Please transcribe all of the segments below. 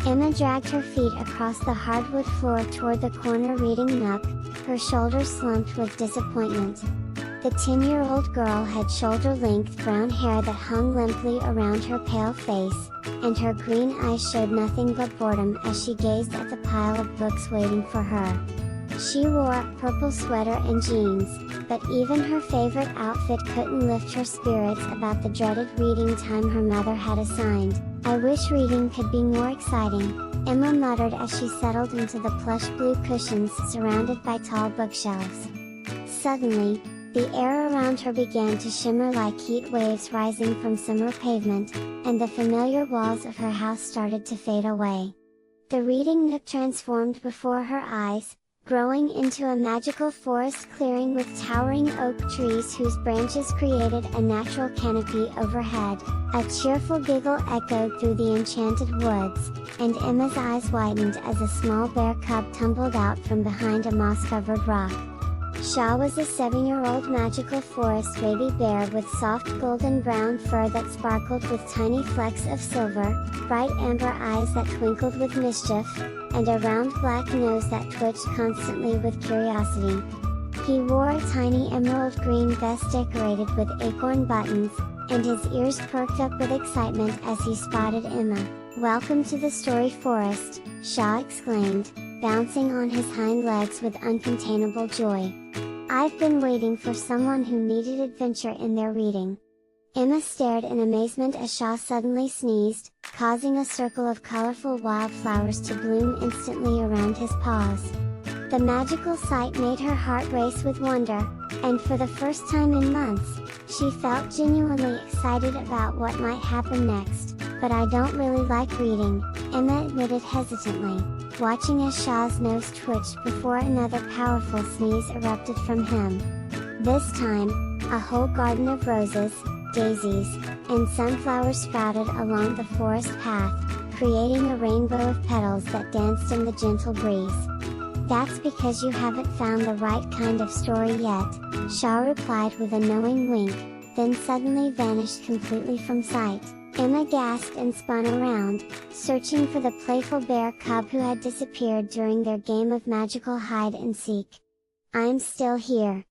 Emma dragged her feet across the hardwood floor toward the corner reading nook, her shoulders slumped with disappointment. The 10-year-old girl had shoulder-length brown hair that hung limply around her pale face, and her green eyes showed nothing but boredom as she gazed at the pile of books waiting for her. She wore a purple sweater and jeans, but even her favorite outfit couldn't lift her spirits about the dreaded reading time her mother had assigned. "I wish reading could be more exciting," Emma muttered as she settled into the plush blue cushions surrounded by tall bookshelves. Suddenly, the air around her began to shimmer like heat waves rising from summer pavement, and the familiar walls of her house started to fade away. The reading nook transformed before her eyes, growing into a magical forest clearing with towering oak trees whose branches created a natural canopy overhead. A cheerful giggle echoed through the enchanted woods, and Emma's eyes widened as a small bear cub tumbled out from behind a moss-covered rock. Shaw was a 7-year-old magical forest baby bear with soft golden brown fur that sparkled with tiny flecks of silver, bright amber eyes that twinkled with mischief, and a round black nose that twitched constantly with curiosity. He wore a tiny emerald green vest decorated with acorn buttons, and his ears perked up with excitement as he spotted Emma. "Welcome to the Story Forest," Shaw exclaimed, bouncing on his hind legs with uncontainable joy. "I've been waiting for someone who needed adventure in their reading." Emma stared in amazement as Shaw suddenly sneezed, causing a circle of colorful wildflowers to bloom instantly around his paws. The magical sight made her heart race with wonder, and for the first time in months, she felt genuinely excited about what might happen next. "But I don't really like reading," Emma admitted hesitantly, watching as Shaw's nose twitched before another powerful sneeze erupted from him. This time, a whole garden of roses, daisies, and sunflowers sprouted along the forest path, creating a rainbow of petals that danced in the gentle breeze. "That's because you haven't found the right kind of story yet," Shaw replied with a knowing wink, then suddenly vanished completely from sight. Emma gasped and spun around, searching for the playful bear cub who had disappeared during their game of magical hide and seek. "I'm still here,"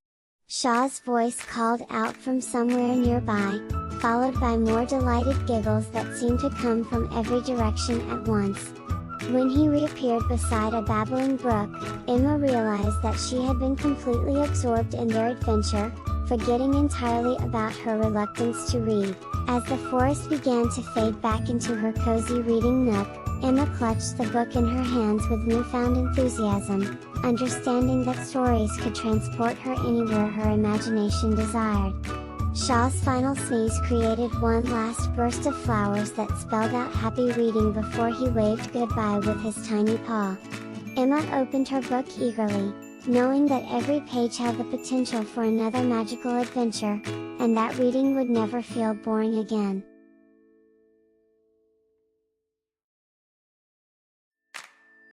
Shaw's voice called out from somewhere nearby, followed by more delighted giggles that seemed to come from every direction at once. When he reappeared beside a babbling brook, Emma realized that she had been completely absorbed in their adventure, forgetting entirely about her reluctance to read. As the forest began to fade back into her cozy reading nook, Emma clutched the book in her hands with newfound enthusiasm, understanding that stories could transport her anywhere her imagination desired. Shaw's final sneeze created one last burst of flowers that spelled out happy reading before he waved goodbye with his tiny paw. Emma opened her book eagerly, knowing that every page had the potential for another magical adventure, and that reading would never feel boring again.